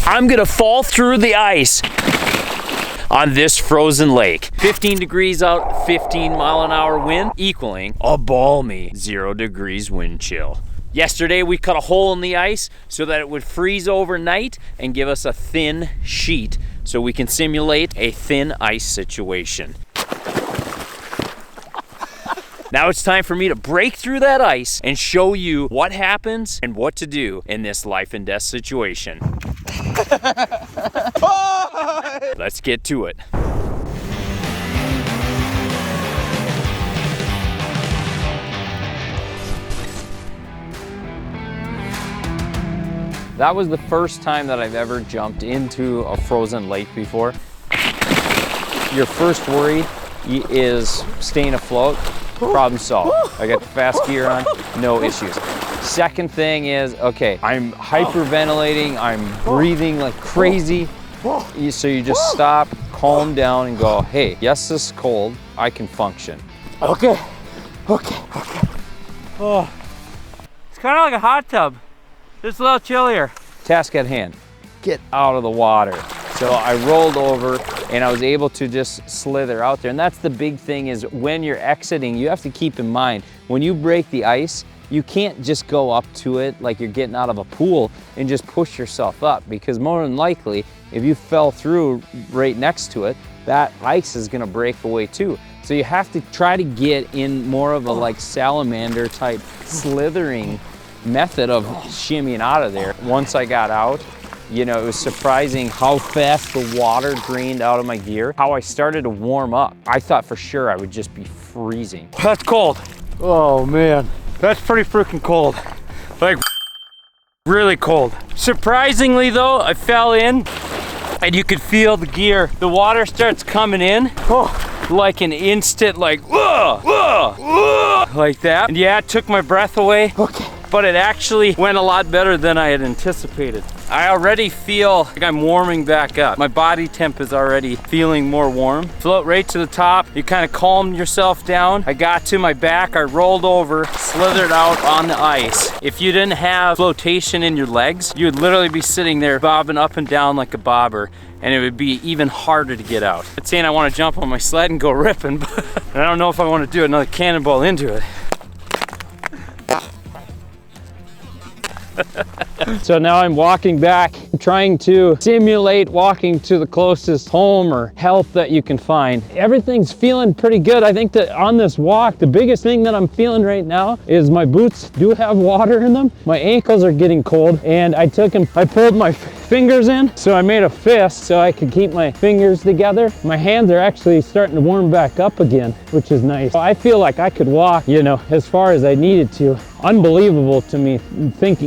I'm gonna fall through the ice on this frozen lake. 15 degrees out, 15-mile-an-hour wind, equaling a balmy 0 degrees wind chill. Yesterday we cut a hole in the ice so that it would freeze overnight and give us a thin sheet so we can simulate a thin ice situation. Now it's time for me to break through that ice and show you what happens and what to do in this life and death situation. Let's get to it. That was the first time that I've ever jumped into a frozen lake before. Your first worry is staying afloat. Problem solved. I got the F.A.S.T gear on, no issues. Second thing is, okay, I'm hyperventilating, I'm breathing like crazy. So you just stop, calm down and go, hey, yes, this is cold, I can function. Okay. Oh, it's kind of like a hot tub. Just a little chillier. Task at hand, get out of the water. So I rolled over and I was able to just slither out there. And that's the big thing is when you're exiting, you have to keep in mind, when you break the ice, you can't just go up to it like you're getting out of a pool and just push yourself up, because more than likely, if you fell through right next to it, that ice is gonna break away too. So you have to try to get in more of a like salamander type slithering method of shimmying out of there. Once I got out, you know, it was surprising how fast the water drained out of my gear, how I started to warm up. I thought for sure I would just be freezing. That's cold. Oh man, that's pretty freaking cold. Like really cold. Surprisingly though, I fell in and you could feel the gear. The water starts coming in. Like an instant like, like that. And yeah, it took my breath away. Okay. But it actually went a lot better than I had anticipated. I already feel like I'm warming back up. My body temp is already feeling more warm. Float right to the top. You kind of calm yourself down. I got to my back, I rolled over, slithered out on the ice. If you didn't have flotation in your legs, you would literally be sitting there bobbing up and down like a bobber, and it would be even harder to get out. I'm saying I want to jump on my sled and go ripping, but I don't know if I want to do another cannonball into it. So now I'm walking back, trying to simulate walking to the closest home or help that you can find. Everything's feeling pretty good. I think that on this walk, the biggest thing that I'm feeling right now is my boots do have water in them. My ankles are getting cold, and I pulled my fingers in, so I made a fist so I could keep my fingers together. My hands are actually starting to warm back up again, which is nice. I feel like I could walk, you know, as far as I needed to. Unbelievable to me,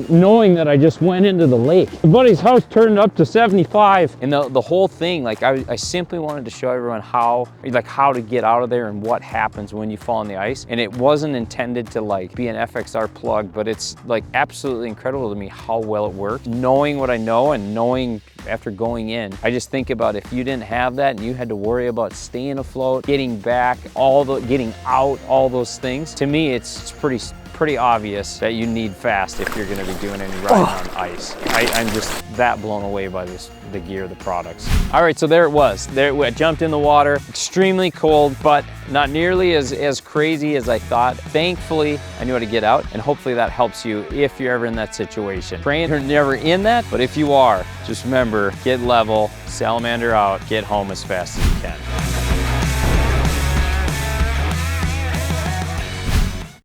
knowing that I just went into the lake. My buddy's house turned up to 75. And the whole thing, like I simply wanted to show everyone how to get out of there and what happens when you fall on the ice. And it wasn't intended to like be an FXR plug, but it's like absolutely incredible to me how well it worked. Knowing what I know and knowing after going in, I just think about if you didn't have that and you had to worry about staying afloat, getting back, getting out, all those things. To me, it's pretty obvious that you need F.A.S.T if you're going to be doing any riding on ice. I'm just that blown away by the gear, the products. All right, so there it was. I jumped in the water, extremely cold, but not nearly as crazy as I thought. Thankfully, I knew how to get out, and hopefully that helps you if you're ever in that situation. Praying you're never in that, but if you are, just remember, get level, salamander out, get home as fast as you can.